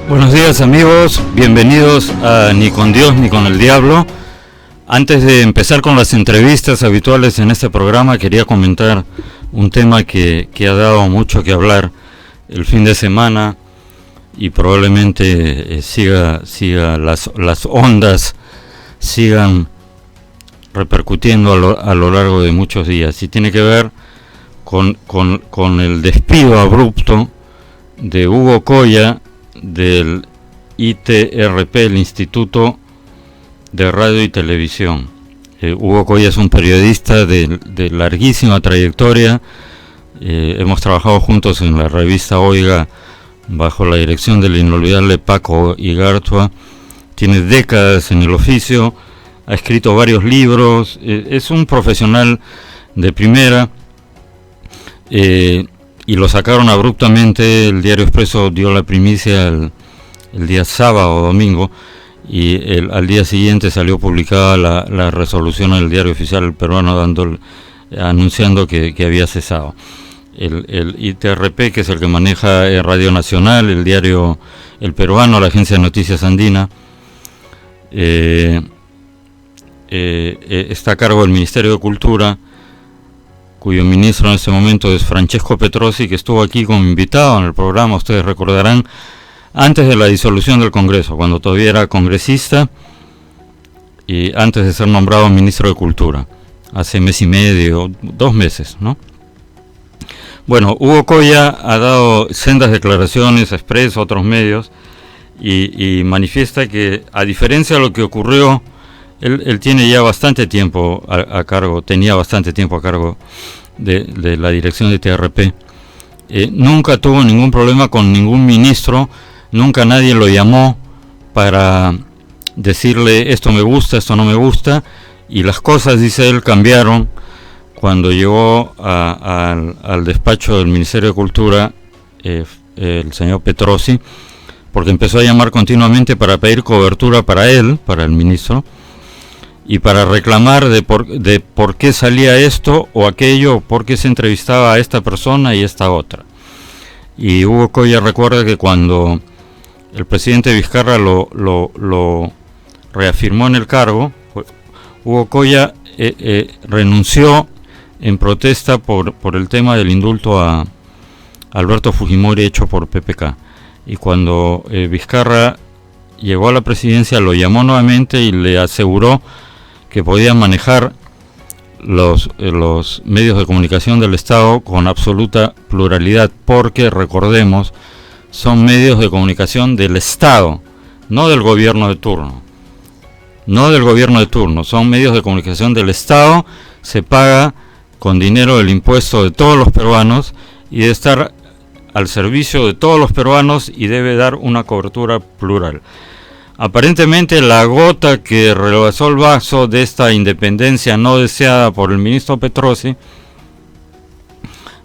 Buenos días amigos, bienvenidos a Ni con Dios ni con el Diablo. Antes de empezar con las entrevistas habituales en este programa, quería comentar un tema que ha dado mucho que hablar el fin de semana y probablemente siga las ondas sigan repercutiendo a lo largo de muchos días, y tiene que ver con el despido abrupto de Hugo Coya del ITRP, el Instituto de Radio y Televisión. Hugo Coya es un periodista de larguísima trayectoria. Hemos trabajado juntos en la revista Oiga bajo la dirección del inolvidable Paco Igartua. Tiene décadas en el oficio, ha escrito varios libros, es un profesional de primera, y lo sacaron abruptamente. El Diario Expreso dio la primicia el día sábado o domingo, y al día siguiente salió publicada la resolución en el Diario Oficial Peruano anunciando que había cesado. El ITRP, que es el que maneja Radio Nacional, el diario El Peruano, la agencia de noticias andina, está a cargo del Ministerio de Cultura, cuyo ministro en este momento es Francesco Petrosi, que estuvo aquí como invitado en el programa, ustedes recordarán, antes de la disolución del Congreso, cuando todavía era congresista y antes de ser nombrado ministro de Cultura, hace mes y medio, 2 meses, ¿no? Bueno, Hugo Coya ha dado sendas declaraciones, Expreso, otros medios, y manifiesta que, a diferencia de lo que ocurrió, él tiene ya bastante tiempo tenía bastante tiempo a cargo de la dirección de TRP. Nunca tuvo ningún problema con ningún ministro, nunca nadie lo llamó para decirle esto me gusta, esto no me gusta, y las cosas, dice él, cambiaron cuando llegó al despacho del Ministerio de Cultura el señor Petrosi, porque empezó a llamar continuamente para pedir cobertura para él, para el ministro, y para reclamar de por qué salía esto o aquello, por qué se entrevistaba a esta persona y esta otra. Y Hugo Coya recuerda que cuando el presidente Vizcarra lo reafirmó en el cargo, Hugo Coya renunció en protesta por el tema del indulto a Alberto Fujimori hecho por PPK. Y cuando Vizcarra llegó a la presidencia, lo llamó nuevamente y le aseguró que podían manejar los medios de comunicación del Estado con absoluta pluralidad, porque, recordemos, son medios de comunicación del Estado, no del gobierno de turno. No del gobierno de turno, son medios de comunicación del Estado, se paga con dinero del impuesto de todos los peruanos y debe estar al servicio de todos los peruanos y debe dar una cobertura plural. Aparentemente la gota que rebasó el vaso de esta independencia no deseada por el ministro Petrosi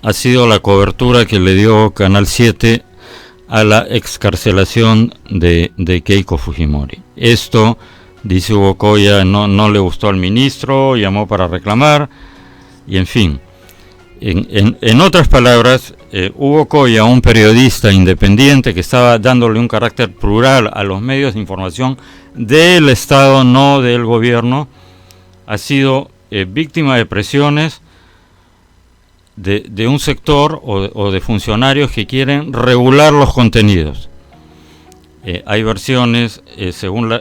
ha sido la cobertura que le dio Canal 7 a la excarcelación de Keiko Fujimori. Esto, dice Hugo Coya, no le gustó al ministro, llamó para reclamar, y en fin. En otras palabras, Hugo Coya, un periodista independiente que estaba dándole un carácter plural a los medios de información del Estado, no del gobierno, ha sido víctima de presiones de un sector o de funcionarios que quieren regular los contenidos. Hay versiones, según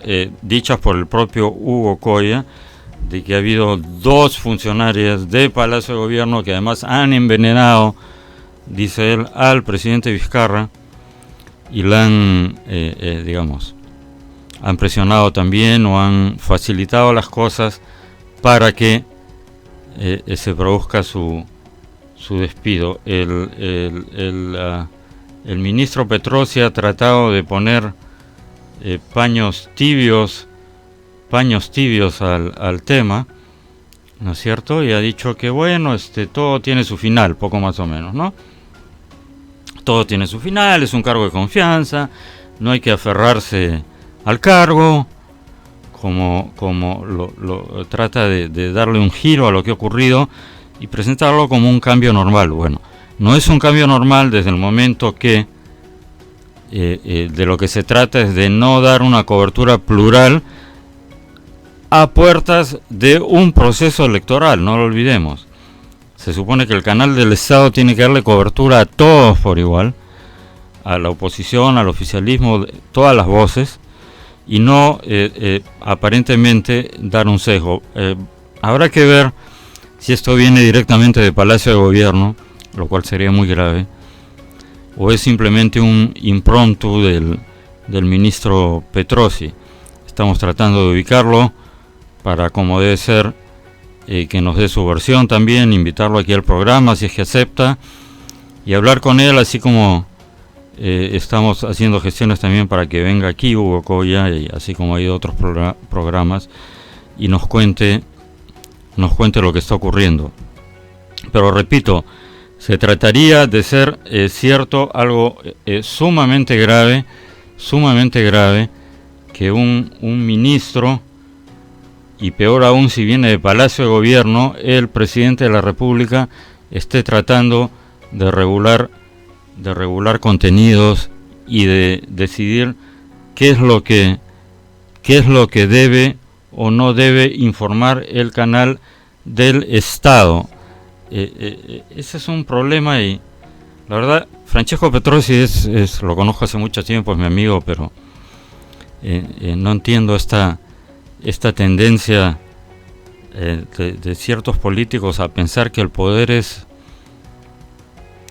dichas por el propio Hugo Coya, de que ha habido 2 funcionarias de Palacio de Gobierno que además han envenenado, dice él, al presidente Vizcarra, y la han presionado también o han facilitado las cosas para que se produzca su despido. El ministro Petrosi ha tratado de poner paños tibios al tema, ¿no es cierto? Y ha dicho que bueno, todo tiene su final, poco más o menos, ¿no? Todo tiene su final, es un cargo de confianza, no hay que aferrarse al cargo, como lo trata de darle un giro a lo que ha ocurrido y presentarlo como un cambio normal. Bueno, no es un cambio normal desde el momento que de lo que se trata es de no dar una cobertura plural a puertas de un proceso electoral, no lo olvidemos. Se supone que el canal del Estado tiene que darle cobertura a todos por igual, a la oposición, al oficialismo, todas las voces, y no aparentemente dar un sesgo. Habrá que ver si esto viene directamente de Palacio de Gobierno, lo cual sería muy grave, o es simplemente un impromptu del ministro Petrosi. Estamos tratando de ubicarlo para, como debe ser, que nos dé su versión también, invitarlo aquí al programa si es que acepta, y hablar con él, así como estamos haciendo gestiones también para que venga aquí Hugo Coya, y así como hay otros programas, y nos cuente lo que está ocurriendo. Pero repito, se trataría de ser cierto algo sumamente grave, que un ministro, y peor aún si viene de Palacio de Gobierno, el presidente de la República esté tratando de regular contenidos y de decidir qué es lo que debe o no debe informar el canal del Estado. Ese es un problema, y la verdad, Francesco Petrosi lo conozco hace mucho tiempo, es mi amigo, pero no entiendo esta tendencia de ciertos políticos a pensar que el poder es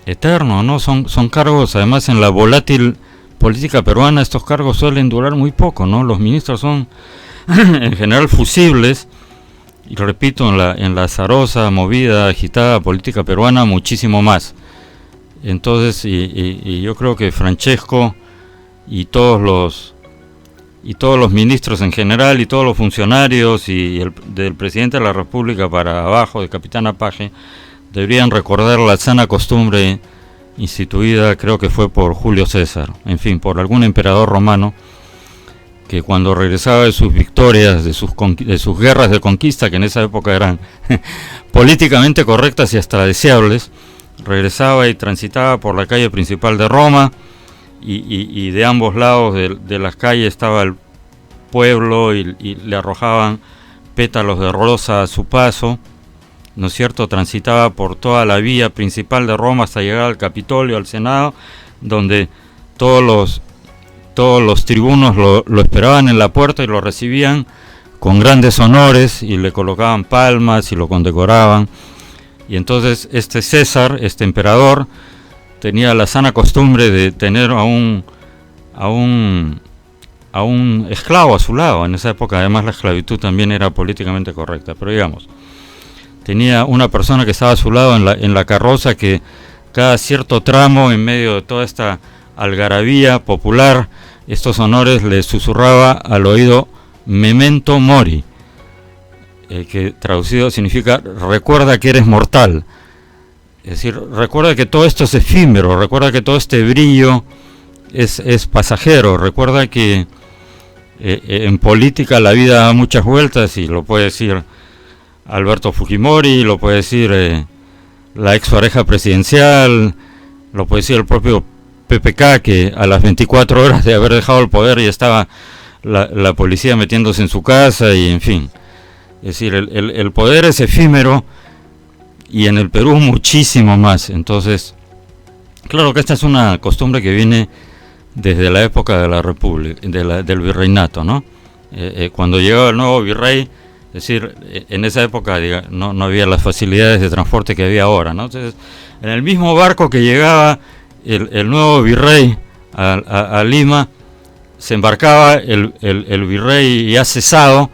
eterno, ¿no? Son cargos, además en la volátil política peruana, estos cargos suelen durar muy poco, ¿no? Los ministros son en general fusibles, y repito, en la azarosa, movida, agitada política peruana, muchísimo más. Entonces, y yo creo que Francesco y todos los ministros en general, y todos los funcionarios, y del presidente de la República para abajo, de Capitán Apache, deberían recordar la sana costumbre instituida, creo que fue por Julio César, en fin, por algún emperador romano, que cuando regresaba de sus victorias, de sus guerras de conquista, que en esa época eran políticamente correctas y hasta deseables, regresaba y transitaba por la calle principal de Roma, y de ambos lados de las calles estaba el pueblo, y le arrojaban pétalos de rosa a su paso, ¿no es cierto? Transitaba por toda la vía principal de Roma hasta llegar al Capitolio, al Senado, donde todos los tribunos lo esperaban en la puerta y lo recibían con grandes honores, y le colocaban palmas y lo condecoraban. Y entonces César, este emperador, tenía la sana costumbre de tener a un esclavo a su lado. En esa época, además, la esclavitud también era políticamente correcta, pero digamos, tenía una persona que estaba a su lado en la carroza, que cada cierto tramo, en medio de toda esta algarabía popular, estos honores, le susurraba al oído memento mori, que traducido significa recuerda que eres mortal. Es decir, recuerda que todo esto es efímero, recuerda que todo este brillo es pasajero, recuerda que en política la vida da muchas vueltas, y lo puede decir Alberto Fujimori, lo puede decir la ex pareja presidencial, lo puede decir el propio PPK, que a las 24 horas de haber dejado el poder ya estaba la policía metiéndose en su casa, y en fin. Es decir, el poder es efímero, y en el Perú muchísimo más. Entonces, claro que esta es una costumbre que viene desde la época de la República, del virreinato, ¿no? Cuando llegó el nuevo virrey, es decir, en esa época no había las facilidades de transporte que había ahora, ¿no? Entonces, en el mismo barco que llegaba el nuevo virrey a Lima, se embarcaba el virrey ya cesado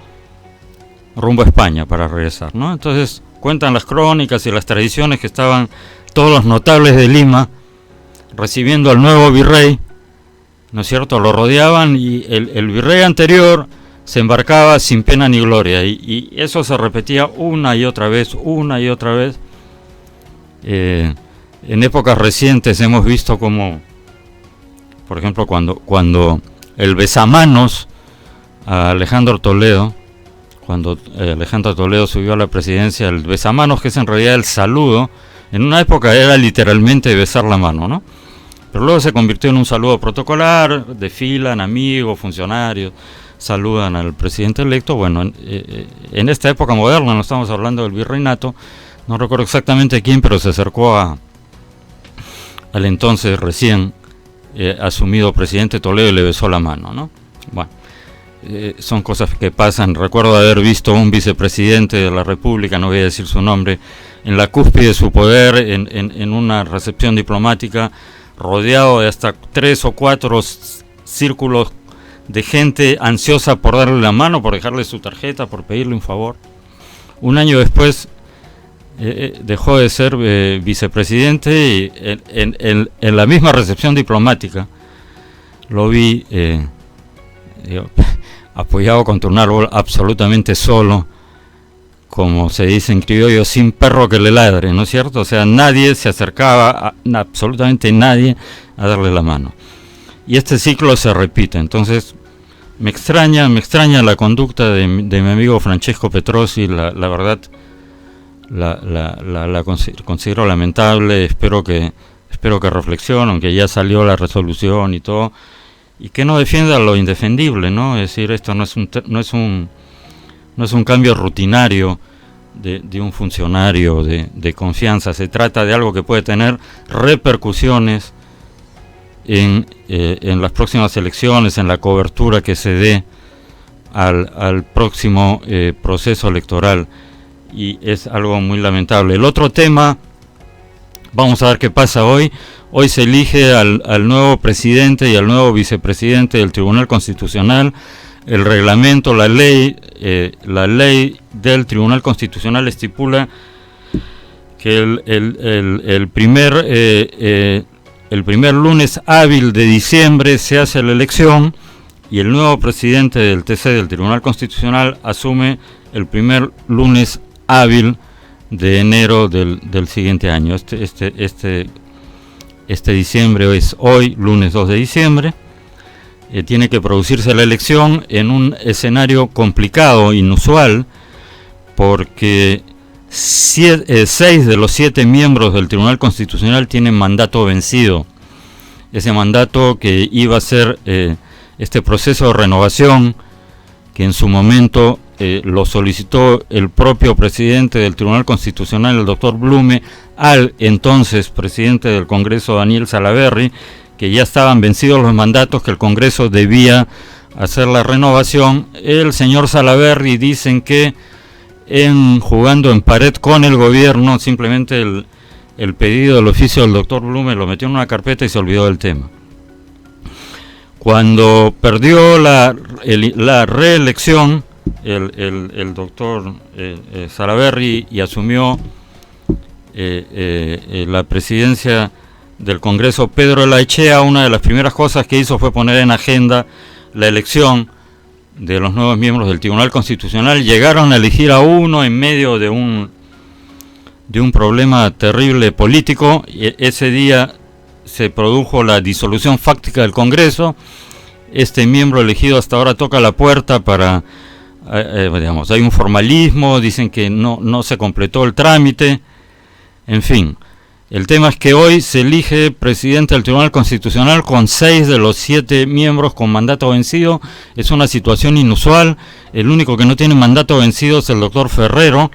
rumbo a España para regresar, ¿no? Entonces, cuentan las crónicas y las tradiciones que estaban todos los notables de Lima recibiendo al nuevo virrey, ¿no es cierto? Lo rodeaban, y el virrey anterior se embarcaba sin pena ni gloria, y eso se repetía una y otra vez. En épocas recientes hemos visto como, por ejemplo, cuando el besamanos a Alejandro Toledo, cuando Alejandro Toledo subió a la presidencia, el besamanos, que es en realidad el saludo, en una época era literalmente besar la mano, ¿no? pero luego se convirtió en un saludo protocolar, desfilan amigos, funcionarios, saludan al presidente electo. Bueno, en esta época moderna, no estamos hablando del virreinato, no recuerdo exactamente quién, pero se acercó al entonces recién asumido presidente Toledo y le besó la mano, ¿no? Bueno, son cosas que pasan. Recuerdo haber visto un vicepresidente de la República, no voy a decir su nombre, en la cúspide de su poder, en una recepción diplomática, rodeado de hasta 3 o 4 círculos de gente ansiosa por darle la mano, por dejarle su tarjeta, por pedirle un favor. Un año después dejó de ser vicepresidente y en la misma recepción diplomática lo vi apoyado contra un árbol, absolutamente solo, como se dice en criollo, sin perro que le ladre, ¿no es cierto? O sea, nadie se acercaba, absolutamente nadie, a darle la mano. Y este ciclo se repite. Entonces me extraña la conducta de mi amigo Francesco Petrosi. La verdad la considero lamentable. Espero que reflexione, aunque ya salió la resolución y todo, y que no defienda lo indefendible, ¿no? Es decir, esto no es un cambio rutinario de un funcionario de confianza. Se trata de algo que puede tener repercusiones en las próximas elecciones, en la cobertura que se dé al próximo proceso electoral, y es algo muy lamentable. El otro tema, vamos a ver qué pasa hoy. Hoy se elige al nuevo presidente y al nuevo vicepresidente del Tribunal Constitucional. El reglamento, la ley del Tribunal Constitucional estipula que el primer lunes hábil de diciembre se hace la elección, y el nuevo presidente del TC, del Tribunal Constitucional, asume el primer lunes hábil de enero del siguiente año. Este diciembre es hoy, lunes 2 de diciembre. Tiene que producirse la elección en un escenario complicado, inusual, porque 6 de los 7 miembros del Tribunal Constitucional tienen mandato vencido. Ese mandato, que iba a ser este proceso de renovación, que en su momento lo solicitó el propio presidente del Tribunal Constitucional, el doctor Blume, al entonces presidente del Congreso, Daniel Salaverry, que ya estaban vencidos los mandatos, que el Congreso debía hacer la renovación. El señor Salaverry, dicen que jugando en pared con el gobierno, simplemente el pedido del oficio del doctor Blume lo metió en una carpeta y se olvidó del tema. Cuando perdió la reelección el doctor Salaverry, y asumió la presidencia del Congreso Pedro Laechea, una de las primeras cosas que hizo fue poner en agenda la elección de los nuevos miembros del Tribunal Constitucional. Llegaron a elegir a uno en medio de un problema terrible político. Ese día se produjo la disolución fáctica del Congreso. Este miembro elegido hasta ahora toca la puerta para, digamos, hay un formalismo, dicen que no se completó el trámite, en fin. El tema es que hoy se elige presidente del Tribunal Constitucional con 6 de los 7 miembros con mandato vencido. Es una situación inusual. El único que no tiene mandato vencido es el doctor Ferrero.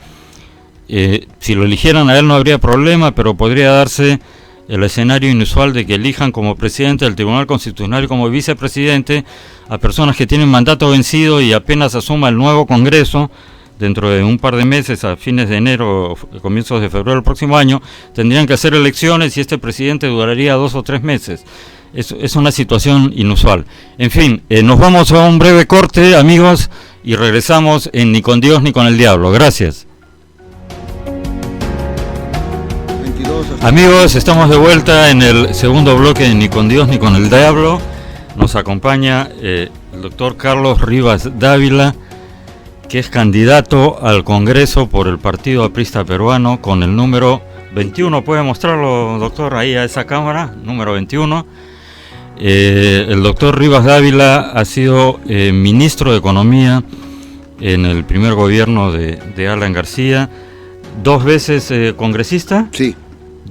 Si lo eligieran a él no habría problema, pero podría darse el escenario inusual de que elijan como presidente del Tribunal Constitucional y como vicepresidente a personas que tienen mandato vencido, y apenas asuma el nuevo Congreso, dentro de un par de meses, a fines de enero, comienzos de febrero del próximo año, tendrían que hacer elecciones, y este presidente duraría 2 o 3 meses. Es una situación inusual. En fin, nos vamos a un breve corte, amigos, y regresamos en Ni con Dios ni con el Diablo. Gracias. Amigos, estamos de vuelta en el segundo bloque de Ni con Dios ni con el Diablo. Nos acompaña el doctor Carlos Rivas Dávila, que es candidato al Congreso por el Partido Aprista Peruano con el número 21. ¿Puede mostrarlo, doctor, ahí a esa cámara? Número 21. El doctor Rivas Dávila ha sido ministro de Economía en el primer gobierno de Alan García, 2 veces congresista. Sí.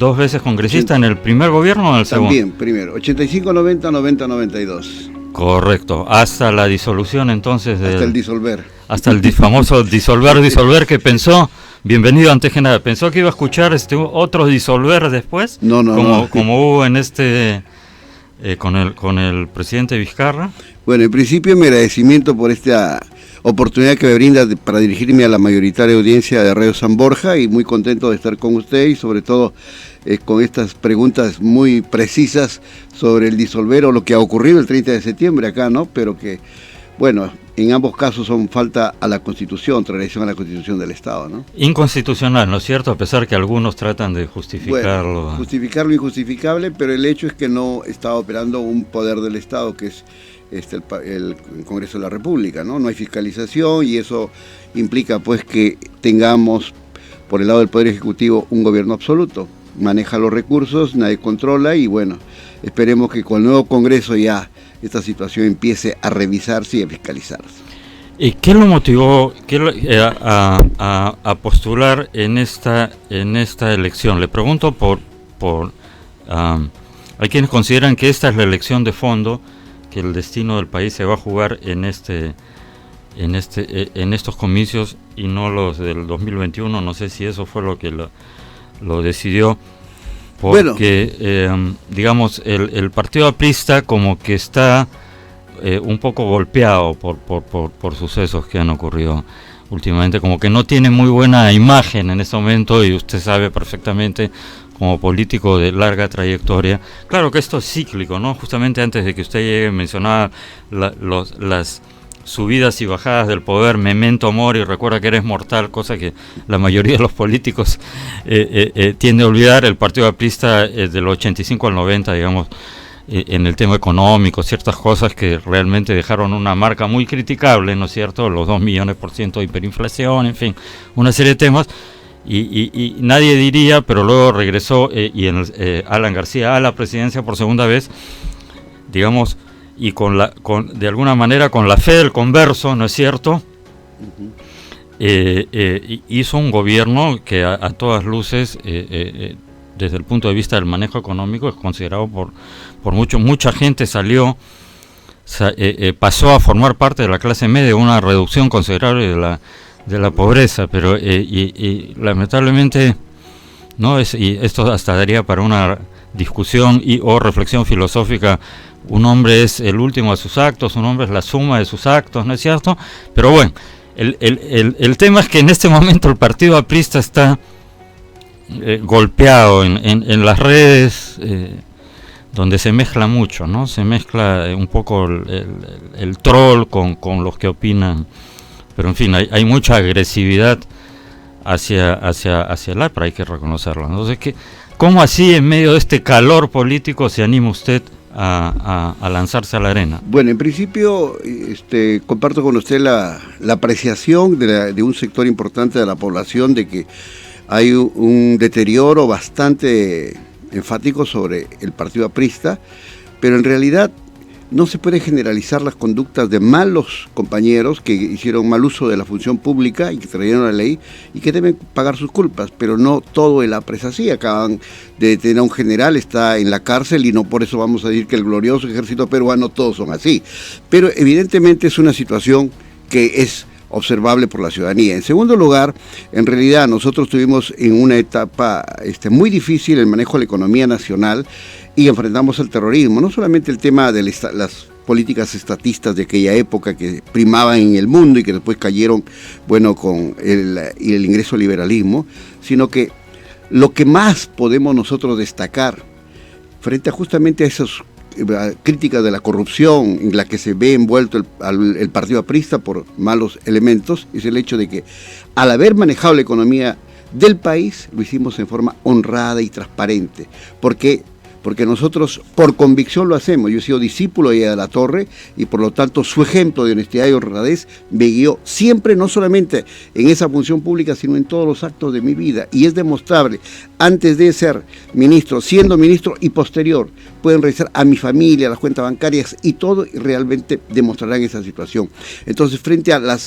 2 veces congresista en el primer gobierno o en el segundo. También, primero, 85-90, 90-92. Correcto, hasta la disolución entonces. Hasta el disolver. Hasta el famoso disolver que pensó, bienvenido antes que nada, pensó que iba a escuchar otros disolver después, no. Como hubo en con el presidente Vizcarra. Bueno, en principio mi agradecimiento por esta oportunidad que me brinda para dirigirme a la mayoritaria audiencia de Radio San Borja, y muy contento de estar con usted y sobre todo con estas preguntas muy precisas sobre el disolver o lo que ha ocurrido el 30 de septiembre acá, ¿no? Pero que, bueno, en ambos casos son falta a la Constitución, traición a la Constitución del Estado, ¿no? Inconstitucional, ¿no es cierto? A pesar que algunos tratan de justificarlo. Bueno, justificar lo injustificable, pero el hecho es que no está operando un poder del Estado que es el Congreso de la República, ¿no? No hay fiscalización y eso implica pues que tengamos por el lado del Poder Ejecutivo un gobierno absoluto. Maneja los recursos, nadie controla y bueno, esperemos que con el nuevo Congreso ya esta situación empiece a revisarse y a fiscalizarse. ¿Y qué lo motivó a postular en esta elección? Le pregunto hay quienes consideran que esta es la elección de fondo, que el destino del país se va a jugar en estos comicios y no los del 2021. No sé si eso fue lo que lo decidió, porque digamos el partido aprista como que está un poco golpeado por sucesos que han ocurrido últimamente, como que no tiene muy buena imagen en este momento, y usted sabe perfectamente como político de larga trayectoria. Claro que esto es cíclico, ¿no? Justamente antes de que usted llegue mencionaba las subidas y bajadas del poder, memento mori, recuerda que eres mortal, cosa que la mayoría de los políticos tiende a olvidar. El partido aprista del 85 al 90, digamos, en el tema económico, ciertas cosas que realmente dejaron una marca muy criticable, ¿no es cierto? Los 2 millones% de hiperinflación, en fin, una serie de temas. Y nadie diría, pero luego regresó Alan García a la presidencia por segunda vez, digamos, y de alguna manera con la fe del converso, ¿no es cierto? Hizo un gobierno que a todas luces, desde el punto de vista del manejo económico, es considerado por mucha gente pasó a formar parte de la clase media, una reducción considerable de la pobreza, pero y lamentablemente no es, y esto hasta daría para una discusión o reflexión filosófica. Un hombre es el último de sus actos, un hombre es la suma de sus actos, ¿no es cierto? Pero bueno, el tema es que en este momento el partido aprista está golpeado en las redes, donde se mezcla mucho, ¿no? Se mezcla un poco el troll con los que opinan. Pero en fin, hay mucha agresividad hacia el APRA, hay que reconocerlo. Entonces, ¿cómo así en medio de este calor político se anima usted a lanzarse a la arena? Bueno, en principio comparto con usted la apreciación de un sector importante de la población de que hay un deterioro bastante enfático sobre el partido aprista, pero en realidad no se puede generalizar las conductas de malos compañeros que hicieron mal uso de la función pública y que trajeron la ley y que deben pagar sus culpas, pero no todo el APRA es así. Acaban de detener a un general, está en la cárcel y no por eso vamos a decir que el glorioso ejército peruano todos son así. Pero evidentemente es una situación que es observable por la ciudadanía. En segundo lugar, en realidad nosotros tuvimos en una etapa muy difícil el manejo de la economía nacional y enfrentamos al terrorismo, no solamente el tema de las políticas estatistas de aquella época que primaban en el mundo y que después cayeron, bueno, con el ingreso al liberalismo, sino que lo que más podemos nosotros destacar frente a justamente a esas críticas de la corrupción en la que se ve envuelto el partido aprista por malos elementos, es el hecho de que al haber manejado la economía del país, lo hicimos en forma honrada y transparente, porque porque nosotros por convicción lo hacemos. Yo he sido discípulo de Latorre y por lo tanto su ejemplo de honestidad y honradez me guió siempre, no solamente en esa función pública, sino en todos los actos de mi vida, y es demostrable, antes de ser ministro, siendo ministro y posterior, pueden revisar a mi familia, las cuentas bancarias y todo, y realmente demostrarán esa situación. Entonces, frente a la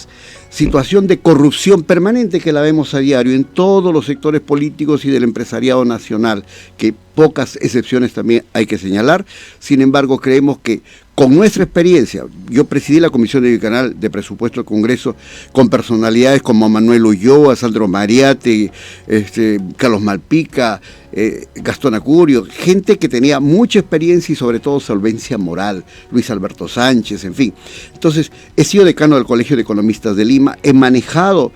situación de corrupción permanente que la vemos a diario en todos los sectores políticos y del empresariado nacional, que pocas excepciones también hay que señalar, sin embargo creemos que con nuestra experiencia, yo presidí la Comisión de Canal de Presupuesto del Congreso con personalidades como Manuel Ulloa, Sandro Mariate, Carlos Malpica, Gastón Acurio, gente que tenía mucha experiencia y sobre todo solvencia moral, Luis Alberto Sánchez, en fin. Entonces, he sido decano del Colegio de Economistas de Lima, he manejado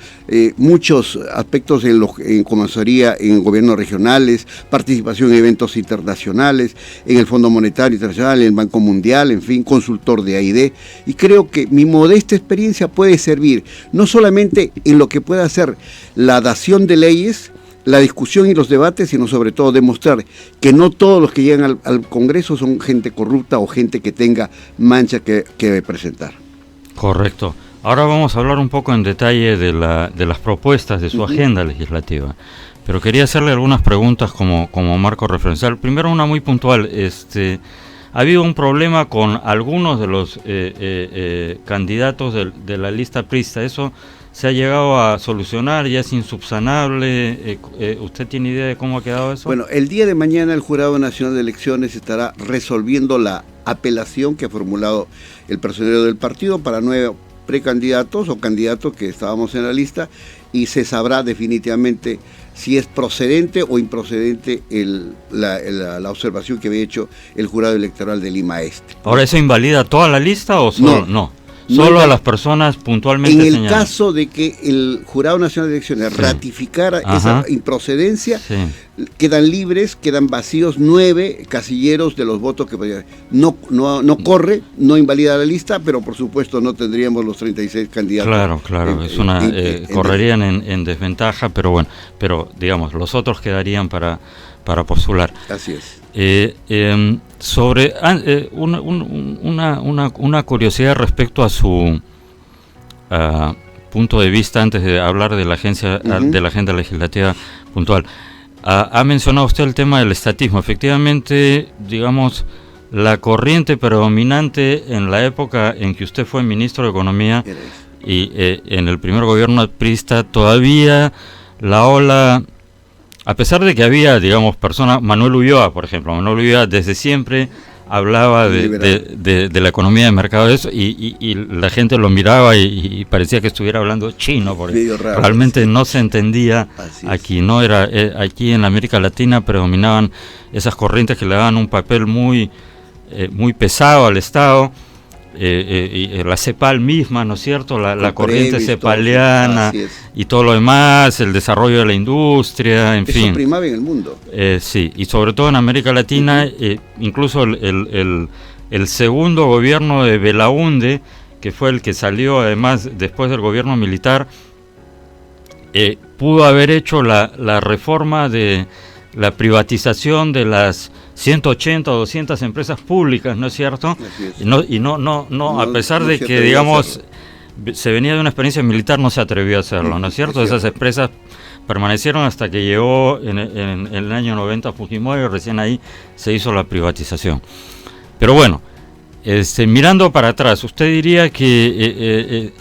muchos aspectos como asesoría en gobiernos regionales, participación en eventos internacionales, en el Fondo Monetario Internacional, en el Banco Mundial, en fin, consultor de AID, y creo que mi modesta experiencia puede servir no solamente en lo que pueda ser la dación de leyes, la discusión y los debates, sino sobre todo demostrar que no todos los que llegan al Congreso son gente corrupta o gente que tenga mancha que presentar. Correcto. Ahora vamos a hablar un poco en detalle de las propuestas de su agenda legislativa, pero quería hacerle algunas preguntas como marco referencial. Primero, una muy puntual. Ha habido un problema con algunos de los candidatos de la lista prista. ¿Eso se ha llegado a solucionar? ¿Ya es insubsanable? ¿Usted tiene idea de cómo ha quedado eso? Bueno, el día de mañana el Jurado Nacional de Elecciones estará resolviendo la apelación que ha formulado el personero del partido para 9 precandidatos o candidatos que estábamos en la lista, y se sabrá definitivamente si es procedente o improcedente la observación que había hecho el Jurado Electoral de Lima Este. ¿Ahora eso invalida toda la lista o solo no? Solo a las personas puntualmente señaladas. En el señaladas. caso de que el Jurado Nacional de Elecciones ratificara esa improcedencia, quedan libres, quedan vacíos 9 casilleros de los votos que no corre, no invalida la lista, pero por supuesto no tendríamos los 36 candidatos. Claro, correrían en desventaja, pero bueno, digamos, los otros quedarían para postular. Así es. Sobre una curiosidad respecto a su punto de vista antes de hablar de la de la agenda legislativa puntual. Ha mencionado usted el tema del estatismo. Efectivamente, digamos, la corriente predominante en la época en que usted fue ministro de Economía y en el primer gobierno priista, todavía la ola, a pesar de que había, digamos, personas, Manuel Ulloa, por ejemplo, Manuel Ulloa desde siempre hablaba de la economía de mercado y la gente lo miraba y parecía que estuviera hablando chino, porque realmente no se entendía aquí, no era aquí en América Latina predominaban esas corrientes que le daban un papel muy pesado al Estado. La CEPAL misma, ¿no es cierto? La corriente cepaliana y todo lo demás, el desarrollo de la industria, en fin. Eso primaba en el mundo. Sí, y sobre todo en América Latina, incluso el segundo gobierno de Belaúnde, que fue el que salió además después del gobierno militar, pudo haber hecho la reforma de la privatización de las 180 o 200 empresas públicas, ¿no es cierto? No, a pesar de que, digamos, se venía de una experiencia militar, no se atrevió a hacerlo, ¿no es cierto? Esas empresas permanecieron hasta que llegó en el año 90 Fujimori, recién ahí se hizo la privatización. Pero bueno, mirando para atrás, ¿usted diría que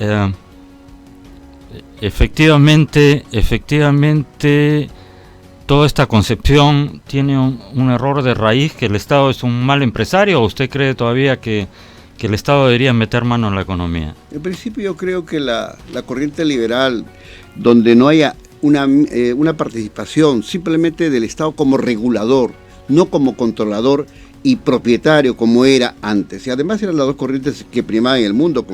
efectivamente toda esta concepción tiene un error de raíz, que el Estado es un mal empresario, o usted cree todavía que el Estado debería meter mano en la economía? En principio yo creo que la corriente liberal, donde no haya una participación simplemente del Estado como regulador, no como controlador, y propietario como era antes. Y además eran las dos corrientes que primaban en el mundo,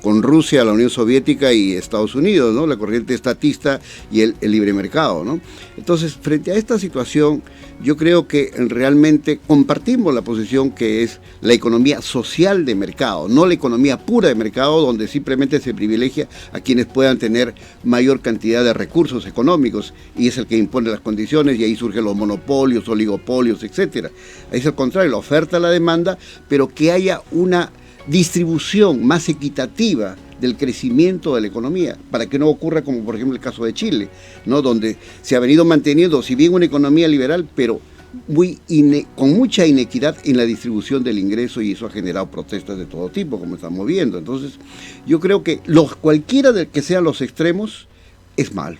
con Rusia, la Unión Soviética y Estados Unidos, ¿no? La corriente estatista y el libre mercado, ¿no? Entonces, frente a esta situación, yo creo que realmente compartimos la posición que es la economía social de mercado, no la economía pura de mercado, donde simplemente se privilegia a quienes puedan tener mayor cantidad de recursos económicos, y es el que impone las condiciones, y ahí surgen los monopolios, oligopolios, etcétera. Ahí es al contrario, la oferta, la demanda, pero que haya una distribución más equitativa del crecimiento de la economía, para que no ocurra como por ejemplo el caso de Chile, ¿no? Donde se ha venido manteniendo, si bien una economía liberal, pero con mucha inequidad en la distribución del ingreso, y eso ha generado protestas de todo tipo, como estamos viendo. Entonces, yo creo que cualquiera de que sean los extremos es malo.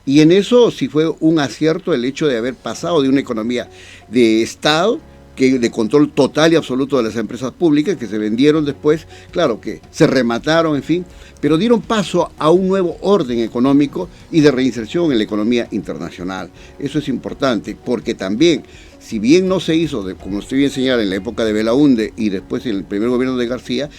Y en eso sí fue un acierto el hecho de haber pasado de una economía de Estado, de control total y absoluto de las empresas públicas, que se vendieron después, claro que se remataron, en fin, pero dieron paso a un nuevo orden económico y de reinserción en la economía internacional. Eso es importante, porque también, si bien no se hizo, como usted bien señala, en la época de Belaúnde y después en el primer gobierno de García,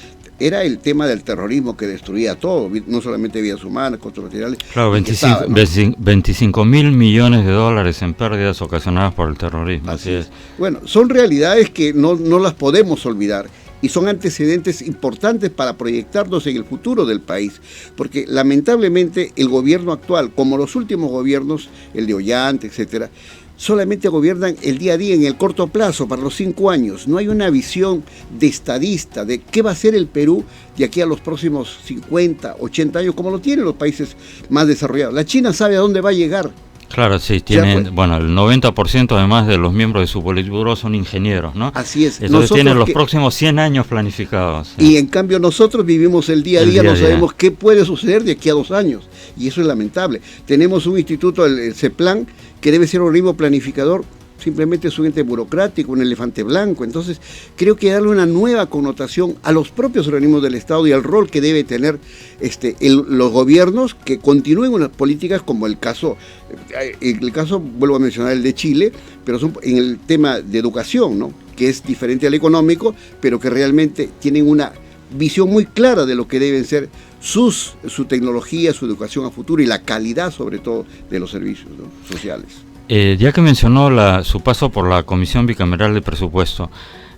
era el tema del terrorismo que destruía todo, no solamente vidas humanas, costos materiales. Claro, 25.000 millones de dólares en pérdidas ocasionadas por el terrorismo. Así es. Bueno, son realidades que no las podemos olvidar, y son antecedentes importantes para proyectarnos en el futuro del país, porque lamentablemente el gobierno actual, como los últimos gobiernos, el de Ollanta, etcétera, solamente gobiernan el día a día, en el corto plazo, para los 5 años. No hay una visión de estadista de qué va a ser el Perú de aquí a los próximos 50, 80 años, como lo tienen los países más desarrollados. La China sabe a dónde va a llegar. Claro, sí, tienen, bueno, el 90% además de los miembros de su politburo son ingenieros, ¿no? Así es. Entonces tienen los próximos 100 años planificados. ¿Sí? Y en cambio nosotros vivimos el día a día, no sabemos qué puede suceder de aquí a 2 años. Y eso es lamentable. Tenemos un instituto, el CEPLAN, que debe ser un organismo planificador, simplemente es un ente burocrático, un elefante blanco. Entonces, creo que darle una nueva connotación a los propios organismos del Estado y al rol que debe tener los gobiernos, que continúen unas políticas como el caso, vuelvo a mencionar el de Chile, pero son en el tema de educación, ¿no? Que es diferente al económico, pero que realmente tienen una visión muy clara de lo que deben ser su tecnología, su educación a futuro y la calidad, sobre todo, de los servicios, ¿no?, sociales. Ya que mencionó su paso por la Comisión Bicameral de Presupuesto,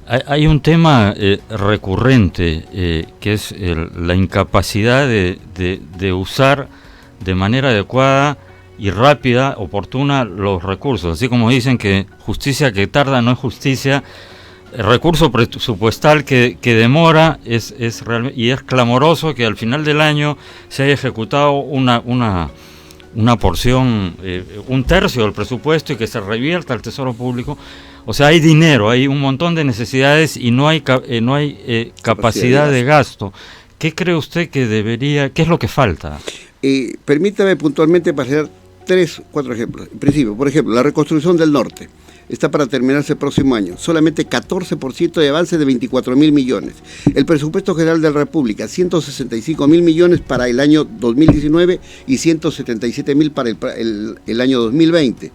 hay un tema recurrente que es la incapacidad de usar de manera adecuada y rápida, oportuna, los recursos. Así como dicen que justicia que tarda no es justicia, el recurso presupuestal que demora es y es clamoroso que al final del año se haya ejecutado una porción, un tercio del presupuesto, y que se revierta al Tesoro Público. O sea, hay dinero, hay un montón de necesidades y no hay capacidad de gasto. ¿Qué cree usted qué es lo que falta? Permítame puntualmente pasar 3, 4 ejemplos. En principio, por ejemplo, la reconstrucción del norte está para terminarse el próximo año. Solamente 14% de avance de 24.000 millones. El presupuesto general de la República, 165.000 millones para el año 2019 y 177.000 para el año 2020.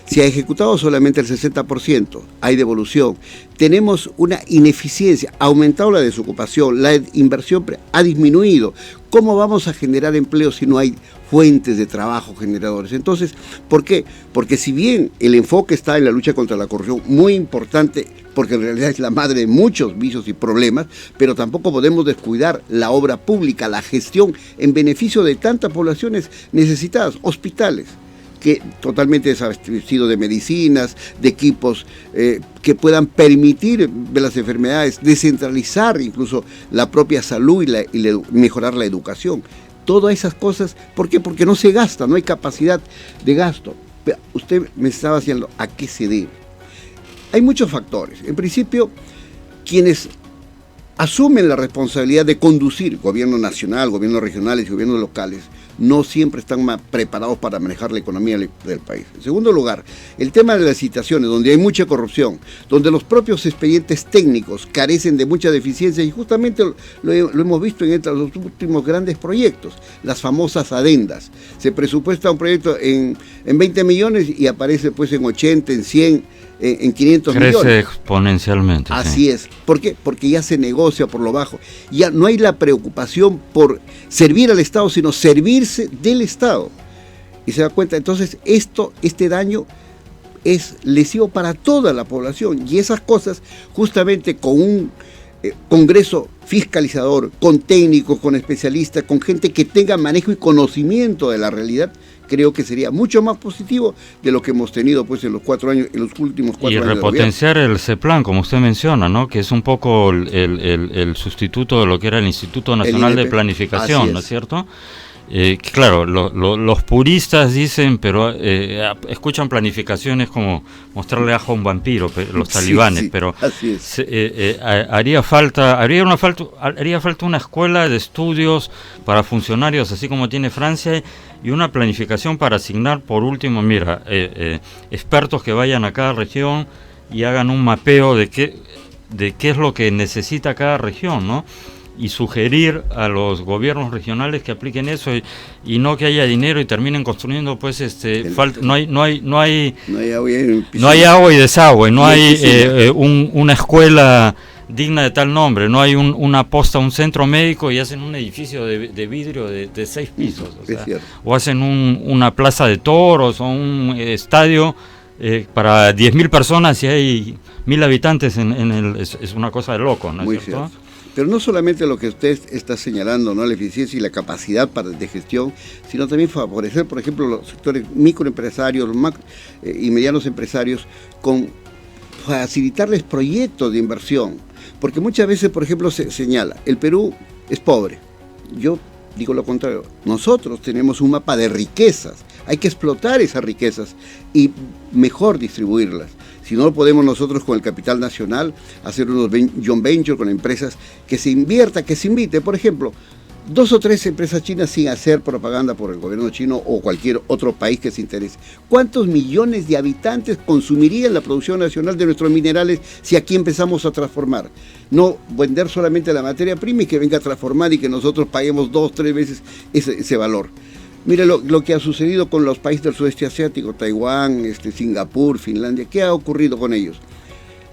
Se ha ejecutado solamente el 60%, hay devolución. Tenemos una ineficiencia, ha aumentado la desocupación, la inversión ha disminuido. ¿Cómo vamos a generar empleo si no hay fuentes de trabajo generadores? Entonces, ¿por qué? Porque si bien el enfoque está en la lucha contra la corrupción, muy importante, porque en realidad es la madre de muchos vicios y problemas, pero tampoco podemos descuidar la obra pública, la gestión en beneficio de tantas poblaciones necesitadas, hospitales, que totalmente desabastecido de medicinas, de equipos que puedan permitir ver las enfermedades, descentralizar incluso la propia salud y mejorar la educación. Todas esas cosas, ¿por qué? Porque no se gasta, no hay capacidad de gasto. Pero usted me estaba diciendo, ¿a qué se debe? Hay muchos factores. En principio, quienes asumen la responsabilidad de conducir gobierno nacional, gobiernos regionales y gobiernos locales, no siempre están más preparados para manejar la economía del país. En segundo lugar, el tema de las licitaciones, donde hay mucha corrupción, donde los propios expedientes técnicos carecen de mucha deficiencia, y justamente lo hemos visto en los últimos grandes proyectos, las famosas adendas. Se presupuesta un proyecto en 20 millones y aparece pues en 80, en 100, en 500 crece millones. Crece exponencialmente. Así es. ¿Por qué? Porque ya se negocia por lo bajo. Ya no hay la preocupación por servir al Estado, sino servirse del Estado. Y se da cuenta, entonces este daño es lesivo para toda la población. Y esas cosas, justamente con un Congreso fiscalizador, con técnicos, con especialistas, con gente que tenga manejo y conocimiento de la realidad, creo que sería mucho más positivo de lo que hemos tenido pues en los últimos 4 años. Y repotenciar el CEPLAN, como usted menciona, ¿no? Que es un poco el sustituto de lo que era el Instituto Nacional de Planificación, ¿no es cierto? Claro, los puristas dicen, pero escuchan planificaciones como mostrarle ajo a un vampiro, los talibanes, pero haría falta una escuela de estudios para funcionarios, así como tiene Francia, y una planificación para asignar, por último, mira, expertos que vayan a cada región y hagan un mapeo de qué es lo que necesita cada región, ¿no? Y sugerir a los gobiernos regionales que apliquen eso y no que haya dinero y terminen construyendo pues no hay agua y desagüe, no hay una escuela digna de tal nombre, no hay una posta, un centro médico y hacen un edificio de vidrio de 6 pisos, o hacen una plaza de toros o un estadio para 10.000 personas y hay 1.000 habitantes es una cosa de loco, ¿no es cierto? Pero no solamente lo que usted está señalando, ¿no? La eficiencia y la capacidad de gestión, sino también favorecer, por ejemplo, los sectores microempresarios y medianos empresarios, con facilitarles proyectos de inversión. Porque muchas veces, por ejemplo, se señala, el Perú es pobre. Yo digo lo contrario, nosotros tenemos un mapa de riquezas, hay que explotar esas riquezas y mejor distribuirlas. Si no lo podemos nosotros con el capital nacional, hacer unos joint venture con empresas que se invierta, que se invite, por ejemplo, 2 o 3 empresas chinas sin hacer propaganda por el gobierno chino o cualquier otro país que se interese. ¿Cuántos millones de habitantes consumirían la producción nacional de nuestros minerales si aquí empezamos a transformar? No vender solamente la materia prima y que venga a transformar y que nosotros paguemos 2 o 3 veces ese valor. Mire lo que ha sucedido con los países del sudeste asiático, Taiwán, Singapur, Finlandia. ¿Qué ha ocurrido con ellos?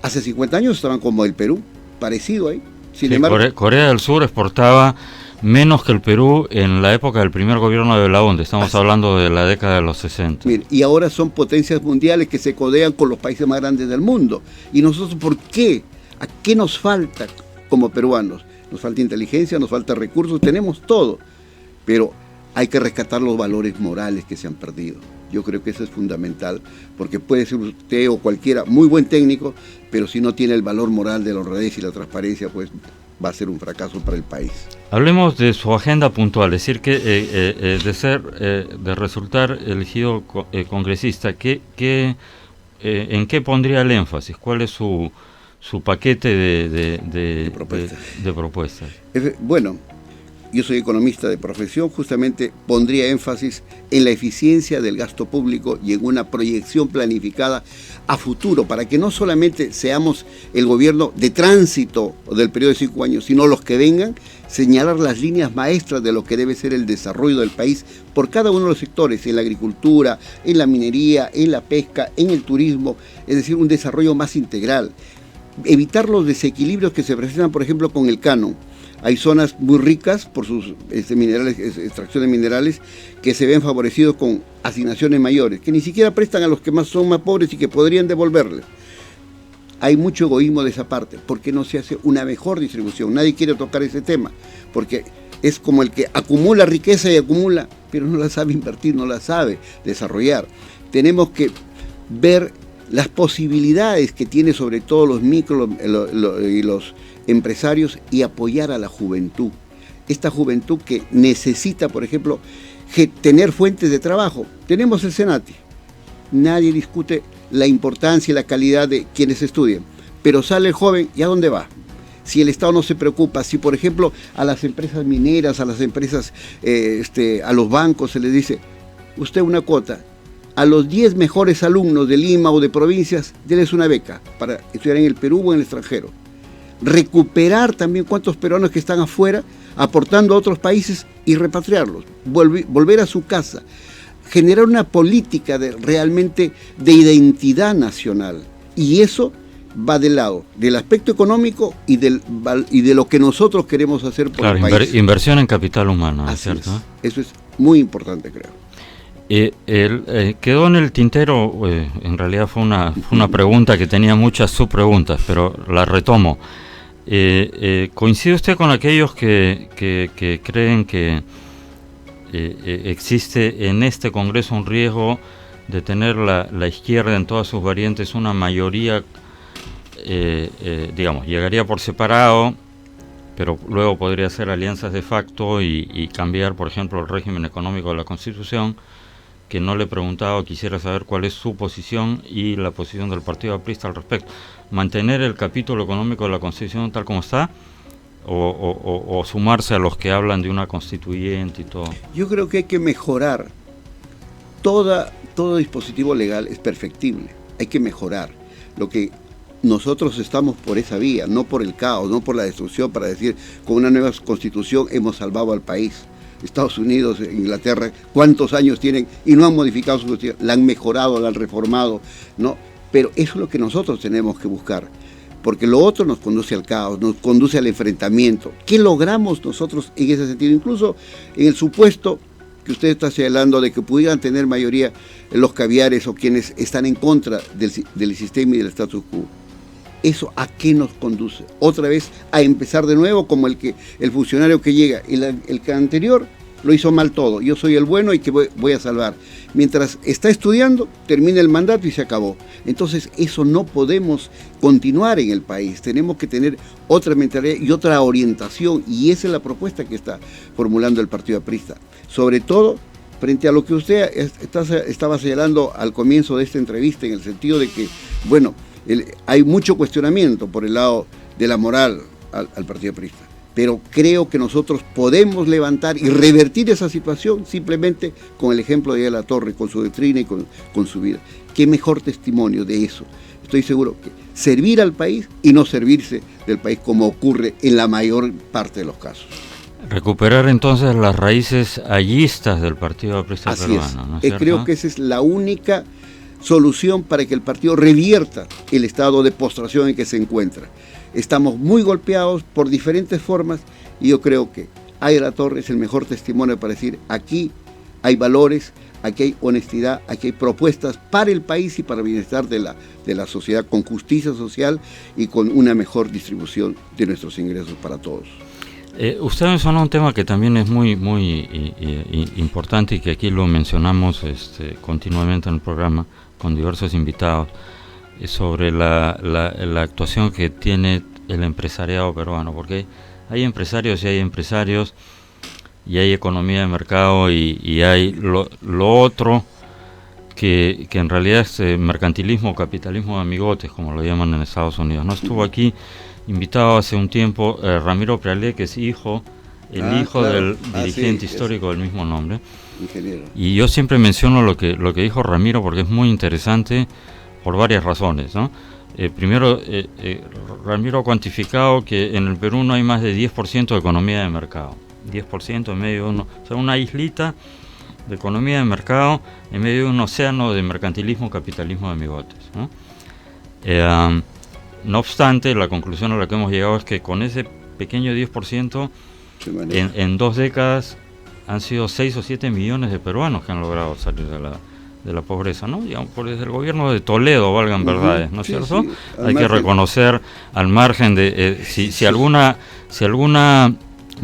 Hace 50 años estaban como el Perú, parecido ahí. Sin embargo, Corea del Sur exportaba menos que el Perú en la época del primer gobierno de Belaúnde. Estamos hablando de la década de los 60. Mire, y ahora son potencias mundiales que se codean con los países más grandes del mundo. ¿Y nosotros por qué? ¿A qué nos falta como peruanos? Nos falta inteligencia, nos falta recursos, tenemos todo. Pero hay que rescatar los valores morales que se han perdido. Yo creo que eso es fundamental, porque puede ser usted o cualquiera muy buen técnico, pero si no tiene el valor moral de la honradez y la transparencia, pues va a ser un fracaso para el país. Hablemos de su agenda puntual, es decir, que de resultar elegido congresista, ¿en qué pondría el énfasis? ¿Cuál es su paquete de propuestas? Bueno, yo soy economista de profesión, justamente pondría énfasis en la eficiencia del gasto público y en una proyección planificada a futuro, para que no solamente seamos el gobierno de tránsito del periodo de 5 años, sino los que vengan, señalar las líneas maestras de lo que debe ser el desarrollo del país por cada uno de los sectores, en la agricultura, en la minería, en la pesca, en el turismo, es decir, un desarrollo más integral. Evitar los desequilibrios que se presentan, por ejemplo, con el canon. Hay zonas muy ricas por sus extracción de minerales que se ven favorecidos con asignaciones mayores, que ni siquiera prestan a los que son más pobres y que podrían devolverles. Hay mucho egoísmo de esa parte. ¿Por qué no se hace una mejor distribución? Nadie quiere tocar ese tema, porque es como el que acumula riqueza y acumula, pero no la sabe invertir, no la sabe desarrollar. Tenemos que ver las posibilidades que tiene sobre todo los micro y los empresarios y apoyar a la juventud. Esta juventud que necesita, por ejemplo, tener fuentes de trabajo. Tenemos el Senati. Nadie discute la importancia y la calidad de quienes estudian. Pero sale el joven, ¿y a dónde va? Si el Estado no se preocupa, si por ejemplo a las empresas mineras, a las empresas, a los bancos se les dice, usted una cuota, a los 10 mejores alumnos de Lima o de provincias, denles una beca para estudiar en el Perú o en el extranjero. Recuperar también cuántos peruanos que están afuera, aportando a otros países y repatriarlos, volver a su casa, generar una política realmente de identidad nacional. Y eso va del lado del aspecto económico y de lo que nosotros queremos hacer por el país. Inversión en capital humano, ¿no es cierto? Eso es muy importante, creo. Quedó en el tintero, en realidad fue una pregunta que tenía muchas subpreguntas, pero la retomo. ¿Coincide usted con aquellos que creen que existe en este Congreso un riesgo de tener la izquierda en todas sus variantes una mayoría, digamos, llegaría por separado, pero luego podría hacer alianzas de facto y cambiar, por ejemplo, el régimen económico de la Constitución? Que no le he preguntado, quisiera saber cuál es su posición y la posición del Partido Aprista al respecto. ¿Mantener el capítulo económico de la Constitución tal como está o sumarse a los que hablan de una constituyente y todo? Yo creo que hay que mejorar. Todo dispositivo legal es perfectible, hay que mejorar. Lo que nosotros estamos por esa vía, no por el caos, no por la destrucción, para decir, con una nueva Constitución hemos salvado al país. Estados Unidos, Inglaterra, ¿cuántos años tienen? Y no han modificado su Constitución, la han mejorado, la han reformado, ¿no? Pero eso es lo que nosotros tenemos que buscar, porque lo otro nos conduce al caos, nos conduce al enfrentamiento. ¿Qué logramos nosotros en ese sentido? Incluso en el supuesto que usted está señalando de que pudieran tener mayoría los caviares o quienes están en contra del sistema y del status quo. ¿Eso a qué nos conduce? Otra vez a empezar de nuevo como el funcionario que llega. El que anterior lo hizo mal todo. Yo soy el bueno y que voy a salvar. Mientras está estudiando, termina el mandato y se acabó. Entonces eso no podemos continuar en el país. Tenemos que tener otra mentalidad y otra orientación. Y esa es la propuesta que está formulando el Partido Aprista. Sobre todo frente a lo que usted estaba señalando al comienzo de esta entrevista, en el sentido de que, bueno, hay mucho cuestionamiento por el lado de la moral al Partido Aprista, pero creo que nosotros podemos levantar y revertir esa situación simplemente con el ejemplo de Latorre, con su doctrina y con su vida. ¿Qué mejor testimonio de eso? Estoy seguro que servir al país y no servirse del país como ocurre en la mayor parte de los casos. Recuperar entonces las raíces allistas del Partido Aprista peruano, ¿no es cierto? Creo que esa es la única solución para que el partido revierta el estado de postración en que se encuentra. Estamos muy golpeados por diferentes formas y yo creo que Latorre es el mejor testimonio para decir, aquí hay valores, aquí hay honestidad, aquí hay propuestas para el país y para el bienestar de la sociedad, con justicia social y con una mejor distribución de nuestros ingresos para todos. Usted mencionó un tema que también es muy importante y que aquí lo mencionamos continuamente en el programa con diversos invitados, sobre la actuación que tiene el empresariado peruano, porque hay empresarios y hay economía de mercado y hay lo otro que en realidad es mercantilismo, capitalismo de amigotes, como lo llaman en Estados Unidos. No estuvo aquí invitado hace un tiempo Ramiro Prealé, que es hijo del dirigente histórico del mismo nombre. Ingeniero. Y yo siempre menciono lo que dijo Ramiro porque es muy interesante por varias razones, ¿no? Primero, Ramiro ha cuantificado que en el Perú no hay más de 10% de economía de mercado. 10% en medio de una islita de economía de mercado en medio de un océano de mercantilismo, capitalismo de amigotes, ¿no? No obstante, la conclusión a la que hemos llegado es que con ese pequeño 10%, en 2 décadas han sido 6 o 7 millones de peruanos que han logrado salir de la pobreza, ¿no? Digamos, desde el gobierno de Toledo, valgan verdades, ¿no es cierto? Sí, hay que reconocer al margen de si alguna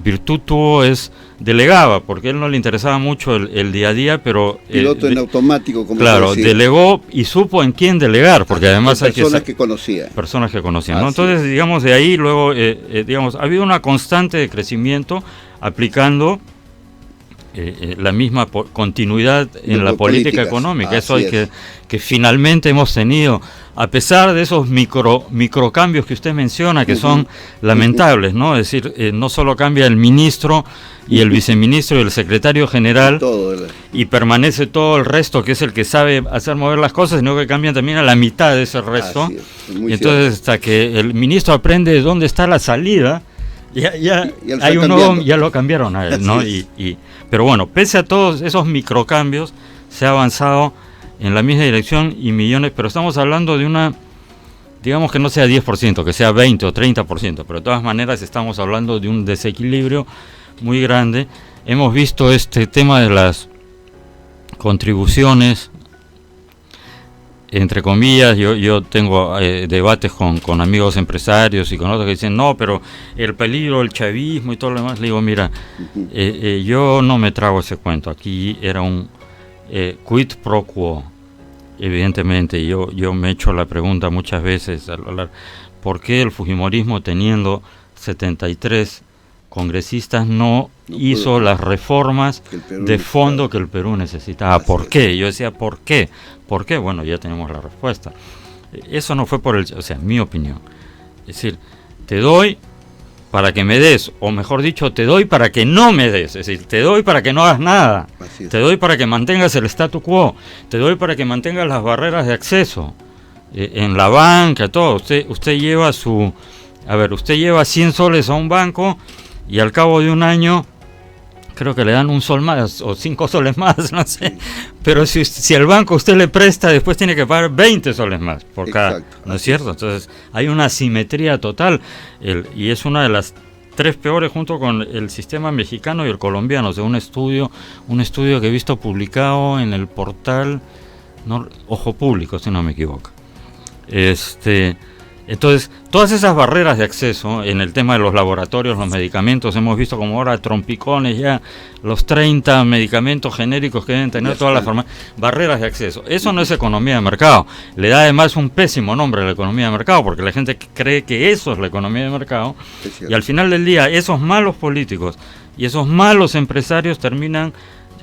virtud tuvo es delegaba, porque a él no le interesaba mucho el día a día, pero piloto en automático, como claro, delegó y supo en quién delegar, porque además hay personas que conocía, ¿no? Entonces, digamos, de ahí luego, digamos, ha habido una constante de crecimiento aplicando la misma continuidad en la política económica. Eso hay que finalmente hemos tenido, a pesar de esos microcambios que usted menciona, que son lamentables, ¿no? Es decir, no solo cambia el ministro y el viceministro y el secretario general y permanece todo el resto, que es el que sabe hacer mover las cosas, sino que cambian también a la mitad de ese resto. Y entonces, hasta que el ministro aprende de dónde está la salida, ya hay un nuevo, ya lo cambiaron a él, ¿no? Pero bueno, pese a todos esos microcambios, se ha avanzado en la misma dirección y millones, pero estamos hablando de una digamos que no sea 10%, que sea 20 o 30%, pero de todas maneras estamos hablando de un desequilibrio muy grande. Hemos visto este tema de las contribuciones, entre comillas. Yo tengo debates con amigos empresarios y con otros que dicen, no, pero el peligro, el chavismo y todo lo demás. Le digo, mira, yo no me trago ese cuento. Aquí era un quid pro quo. Evidentemente, yo me he hecho la pregunta muchas veces al hablar, ¿por qué el fujimorismo, teniendo 73 congresistas, no hizo las reformas de fondo que el Perú necesitaba? ¿Por qué? Yo decía, ¿por qué? ¿Por qué? Bueno, ya tenemos la respuesta. Eso no fue por mi opinión. Es decir, te doy para que me des, o mejor dicho, te doy para que no me des. Es decir, te doy para que no hagas nada. Te doy para que mantengas el statu quo. Te doy para que mantengas las barreras de acceso. En la banca, todo. Usted lleva usted lleva 100 soles a un banco y al cabo de un año creo que le dan un sol más o 5 soles más, no sé. Pero si el banco usted le presta, después tiene que pagar 20 soles más por cada, ¿no es cierto? Entonces hay una asimetría total, y es una de las 3 peores junto con el sistema mexicano y el colombiano. O sea, un estudio que he visto publicado en el portal Ojo Público, si no me equivoco. Entonces, todas esas barreras de acceso en el tema de los laboratorios, los medicamentos, hemos visto como ahora trompicones, ya los 30 medicamentos genéricos que deben tener todas las farmacias, barreras de acceso. Eso no es economía de mercado. Le da además un pésimo nombre a la economía de mercado, porque la gente cree que eso es la economía de mercado, y al final del día esos malos políticos y esos malos empresarios terminan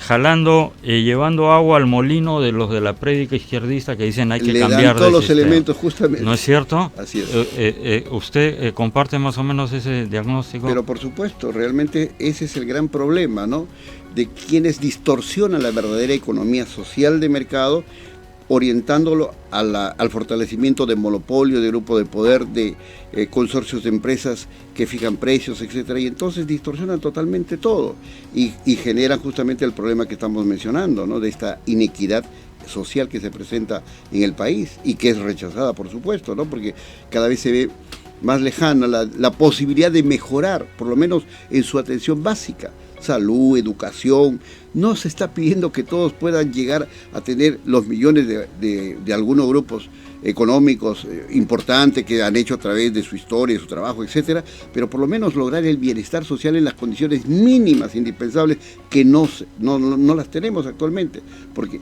jalando, llevando agua al molino de los de la prédica izquierdista que dicen hay que cambiar todos los elementos, justamente. ¿No es cierto? Así es. ¿Usted comparte más o menos ese diagnóstico? Pero por supuesto, realmente ese es el gran problema, ¿no? De quienes distorsionan la verdadera economía social de mercado, orientándolo al fortalecimiento de monopolio, de grupo de poder, de consorcios de empresas que fijan precios, etcétera, y entonces distorsionan totalmente todo y generan justamente el problema que estamos mencionando, ¿no? De esta inequidad social que se presenta en el país y que es rechazada, por supuesto, ¿no? Porque cada vez se ve más lejana la posibilidad de mejorar, por lo menos en su atención básica, salud, educación. No se está pidiendo que todos puedan llegar a tener los millones de algunos grupos económicos importantes que han hecho a través de su historia, de su trabajo, etcétera, pero por lo menos lograr el bienestar social en las condiciones mínimas indispensables que no las tenemos actualmente, porque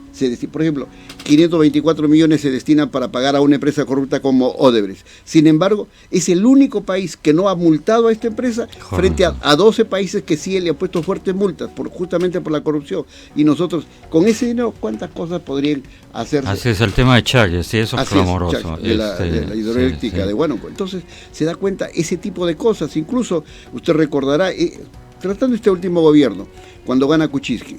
por ejemplo 524 millones se destinan para pagar a una empresa corrupta como Odebrecht. Sin embargo, es el único país que no ha multado a esta empresa frente a 12 países que sí le han puesto fuertes multas justamente por la corrupción. Y nosotros, con ese dinero, ¿cuántas cosas podrían hacerse? Así es el tema de Chagres, sí, eso es clamoroso. De la hidroeléctrica de Huánuco. Entonces, se da cuenta ese tipo de cosas. Incluso, usted recordará, tratando este último gobierno, cuando gana Kuczynski,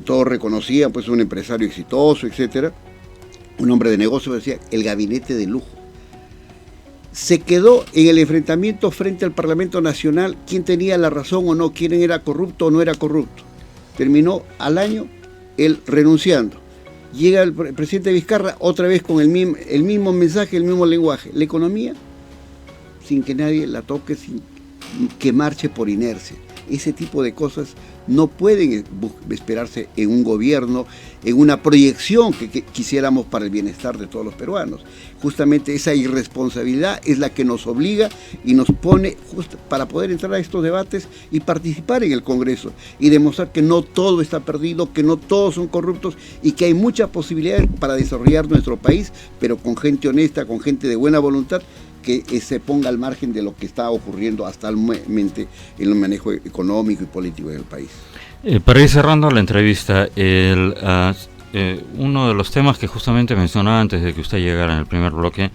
todos reconocían, pues, un empresario exitoso, etcétera, un hombre de negocios, decía, el gabinete de lujo. Se quedó en el enfrentamiento frente al Parlamento Nacional, quién tenía la razón o no, quién era corrupto o no era corrupto. Terminó al año él renunciando. Llega el presidente Vizcarra otra vez con el mismo mensaje, el mismo lenguaje. La economía, sin que nadie la toque, sin que marche por inercia. Ese tipo de cosas no pueden esperarse en un gobierno, en una proyección que quisiéramos para el bienestar de todos los peruanos. Justamente esa irresponsabilidad es la que nos obliga y nos pone para poder entrar a estos debates y participar en el Congreso y demostrar que no todo está perdido, que no todos son corruptos y que hay muchas posibilidades para desarrollar nuestro país, pero con gente honesta, con gente de buena voluntad, que se ponga al margen de lo que está ocurriendo actualmente en el manejo económico y político del país. Para ir cerrando la entrevista, uno de los temas que justamente mencionaba antes de que usted llegara en el primer bloque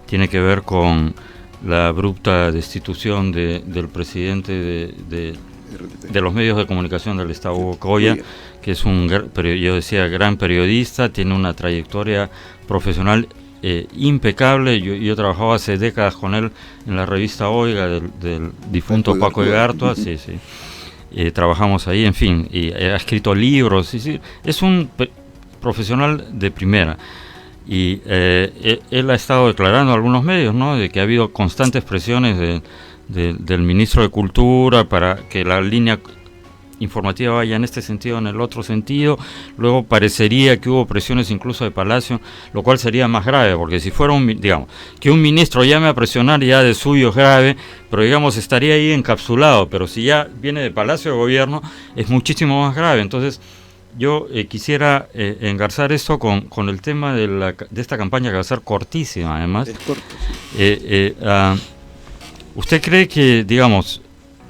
tiene que ver con la abrupta destitución del presidente de los medios de comunicación del Estado, Hugo Coya, que es yo decía, gran periodista, tiene una trayectoria profesional impecable. Yo trabajaba hace décadas con él en la revista Oiga del difunto Paco Egartua, sí. Trabajamos ahí, en fin, y ha escrito libros, es un profesional de primera. y él ha estado declarando a algunos medios, ¿no?, de que ha habido constantes presiones del ministro de Cultura para que la línea informativa vaya en este sentido, en el otro sentido. Luego parecería que hubo presiones incluso de Palacio, lo cual sería más grave, porque si fuera digamos, que un ministro llame a presionar ya de suyo es grave, pero digamos estaría ahí encapsulado, pero si ya viene de Palacio de Gobierno es muchísimo más grave. Entonces yo quisiera engarzar esto con el tema de esta campaña que va a ser cortísima, además. Es corto, sí. ¿Usted cree que, digamos,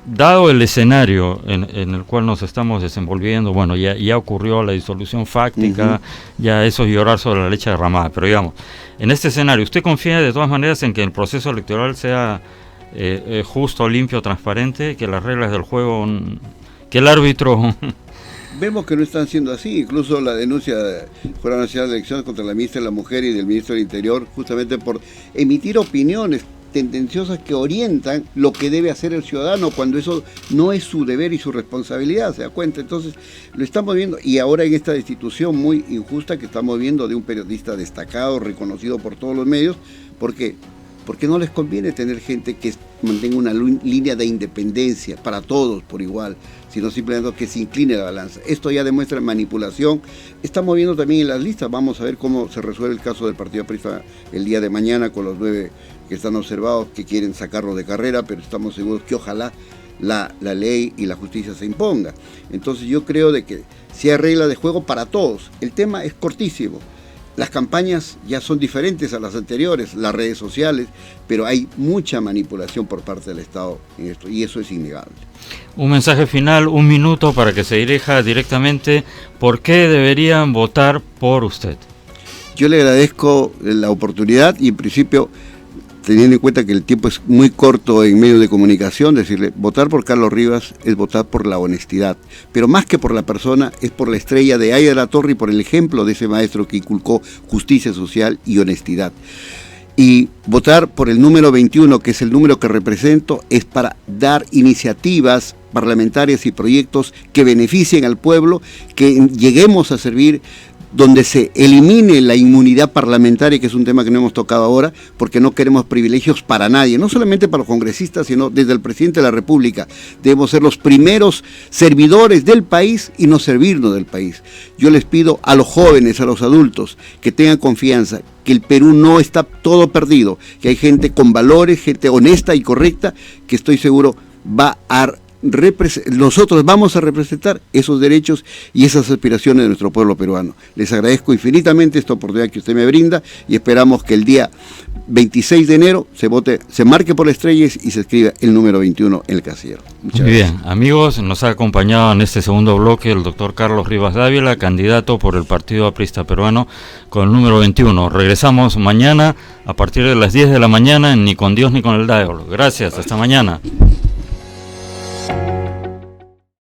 dado el escenario en el cual nos estamos desenvolviendo, bueno, ya ocurrió la disolución fáctica, ya eso es llorar sobre la leche derramada, pero digamos, en este escenario, ¿usted confía de todas maneras en que el proceso electoral sea justo, limpio, transparente, que las reglas del juego, que el árbitro... Vemos que no están siendo así, incluso la denuncia de Jurado Nacional de Elecciones contra la ministra de la Mujer y del ministro del Interior, justamente por emitir opiniones tendenciosas que orientan lo que debe hacer el ciudadano cuando eso no es su deber y su responsabilidad, ¿se da cuenta? Entonces lo estamos viendo, y ahora en esta destitución muy injusta que estamos viendo de un periodista destacado, reconocido por todos los medios, ¿por qué? Porque no les conviene tener gente que mantenga una línea de independencia para todos por igual, sino simplemente que se incline la balanza. Esto ya demuestra manipulación. Estamos viendo también en las listas, vamos a ver cómo se resuelve el caso del Partido Aprista el día de mañana con los 9 que están observados, que quieren sacarlo de carrera, pero estamos seguros que ojalá la ley y la justicia se imponga. Entonces yo creo de que si hay regla de juego para todos, el tema es cortísimo. Las campañas ya son diferentes a las anteriores, las redes sociales, pero hay mucha manipulación por parte del Estado en esto, y eso es innegable. Un mensaje final, 1 minuto para que se dirija directamente. ¿Por qué deberían votar por usted? Yo le agradezco la oportunidad y en principio, teniendo en cuenta que el tiempo es muy corto en medios de comunicación, decirle, votar por Carlos Rivas es votar por la honestidad, pero más que por la persona, es por la estrella de Aida de la Torre y por el ejemplo de ese maestro que inculcó justicia social y honestidad. Y votar por el número 21, que es el número que represento, es para dar iniciativas parlamentarias y proyectos que beneficien al pueblo, que lleguemos a servir, donde se elimine la inmunidad parlamentaria, que es un tema que no hemos tocado ahora, porque no queremos privilegios para nadie, no solamente para los congresistas, sino desde el presidente de la República. Debemos ser los primeros servidores del país y no servirnos del país. Yo les pido a los jóvenes, a los adultos, que tengan confianza, que el Perú no está todo perdido, que hay gente con valores, gente honesta y correcta, que estoy seguro va a nosotros vamos a representar esos derechos y esas aspiraciones de nuestro pueblo peruano. Les agradezco infinitamente esta oportunidad que usted me brinda y esperamos que el día 26 de enero se marque por la estrella y se escriba el número 21 en el casillero. Muchas gracias. Bien, amigos, nos ha acompañado en este segundo bloque el doctor Carlos Rivas Dávila, candidato por el Partido Aprista Peruano con el número 21. Regresamos mañana a partir de las 10 de la mañana en Ni con Dios ni con el Diablo. Gracias, hasta mañana.